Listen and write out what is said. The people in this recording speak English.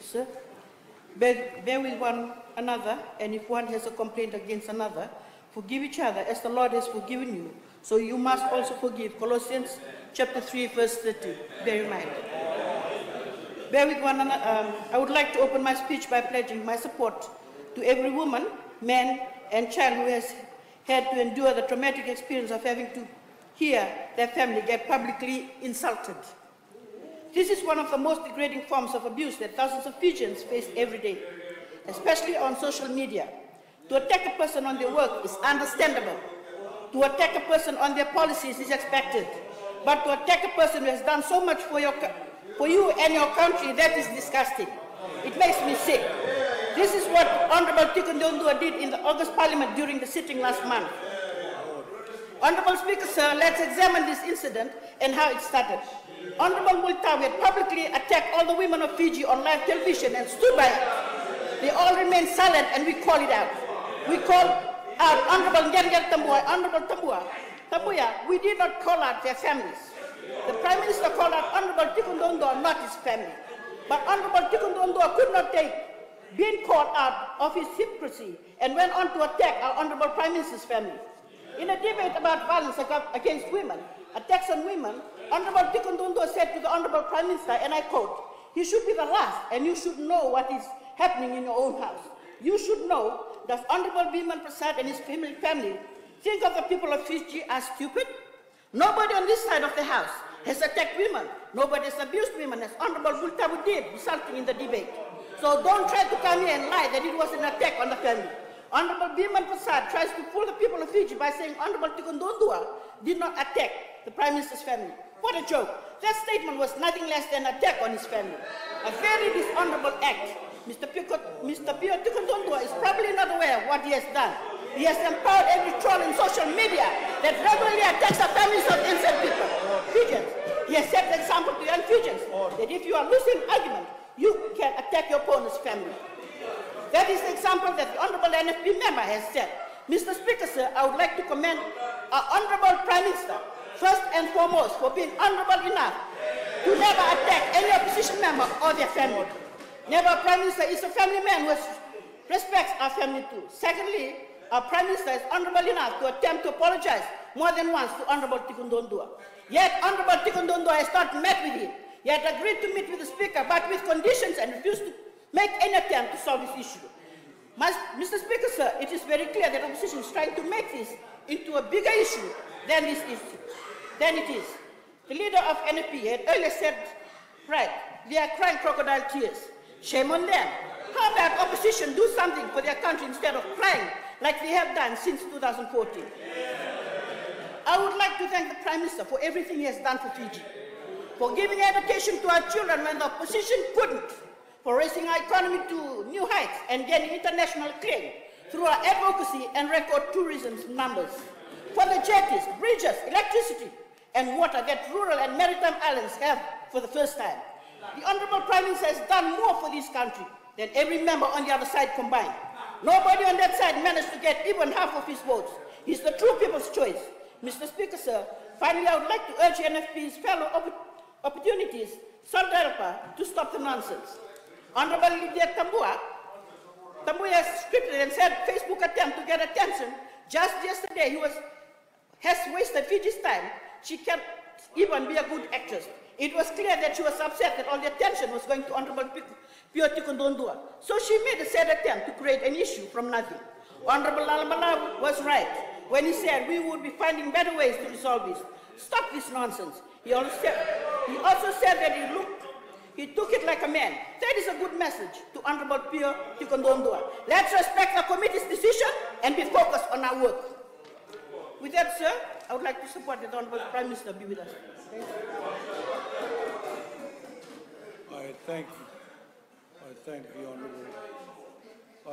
Sir, bear with one another, and if one has a complaint against another, forgive each other as the Lord has forgiven you. So you must also forgive. Colossians chapter 3, verse 30. Bear in mind. Bear with one another. I would like to open my speech by pledging my support to every woman, man, and child who has had to endure the traumatic experience of having to hear their family get publicly insulted. This is one of the most degrading forms of abuse that thousands of Fijians face every day, especially on social media. To attack a person on their work is understandable. To attack a person on their policies is expected. But to attack a person who has done so much for you and your country, that is disgusting. It makes me sick. This is what Honourable Tikoduadua did in the August Parliament during the sitting last month. Honourable Speaker, sir, let's examine this incident and how it started. Honourable Multawi had publicly attacked all the women of Fiji on live television and stood by it. They all remained silent and we call it out. We called out Honourable Ngernger Tambua, Honourable Tambuya, we did not call out their families. The Prime Minister called out Honourable Tikoduadua, not his family. But Honourable Tikoduadua could not take being called out of his hypocrisy and went on to attack our Honourable Prime Minister's family. In a debate about violence against women, attacks on women, Honourable Tikoduadua said to the Honourable Prime Minister, and I quote, "He should be the last, and you should know what is happening in your own house. You should know that Honourable Biman Prasad and his family think of the people of Fiji as stupid. Nobody on this side of the house has attacked women. Nobody has abused women, as Honourable Multawi did, resulting in the debate. So don't try to come here and lie that it was an attack on the family. Honourable Biman Prasad tries to fool the people of Fiji by saying Honourable Tikoduadua did not attack the Prime Minister's family. What a joke. That statement was nothing less than an attack on his family. A very dishonourable act. Mr. Pio Tikoduadua is probably not aware of what he has done. He has empowered every troll in social media that regularly attacks the families of innocent people, Fijians. He has set the example to young Fijians that if you are losing an argument, you can attack your opponent's family. That is the example that the Honourable NFP member has set. Mr. Speaker, sir, I would like to commend our Honourable Prime Minister, first and foremost, for being honourable enough to never attack any opposition member or their family. Never a Prime Minister is a family man who respects our family too. Secondly, our Prime Minister is honourable enough to attempt to apologise more than once to Honourable Tikoduadua. Yet Honourable Tikoduadua has not met with him. He had agreed to meet with the Speaker, but with conditions, and refused to make any attempt to solve this issue. Mr. Speaker, sir, it is very clear that opposition is trying to make this into a bigger issue than it is. The leader of NFP had earlier said, right, they are crying crocodile tears. Shame on them. How about opposition do something for their country instead of crying like they have done since 2014? I would like to thank the Prime Minister for everything he has done for Fiji, for giving education to our children when the opposition couldn't, for raising our economy to new heights and gaining international acclaim through our advocacy and record tourism numbers, for the jetties, bridges, electricity, and water that rural and maritime islands have for the first time. The Honourable Prime Minister has done more for this country than every member on the other side combined. Nobody on that side managed to get even half of his votes. He's the true people's choice. Mr. Speaker, sir, finally I would like to urge NFP's fellow opportunities, Saldarpa, to stop the nonsense. Honourable Lydia Tambuya scripted and said Facebook attempt to get attention. Just yesterday has wasted Fiji's time. She can't even be a good actress. It was clear that she was upset that all the attention was going to Honourable Pio Tikoduadua. So she made a sad attempt to create an issue from nothing. Honourable Lalabala was right when he said we would be finding better ways to resolve this. Stop this nonsense. He also said that he took it like a man. That is a good message to Honourable Pio Tikoduadua. Let's respect the committee's decision and be focused on our work. With that, sir, I would like to support the Honourable Prime Minister be with us. I thank the Honourable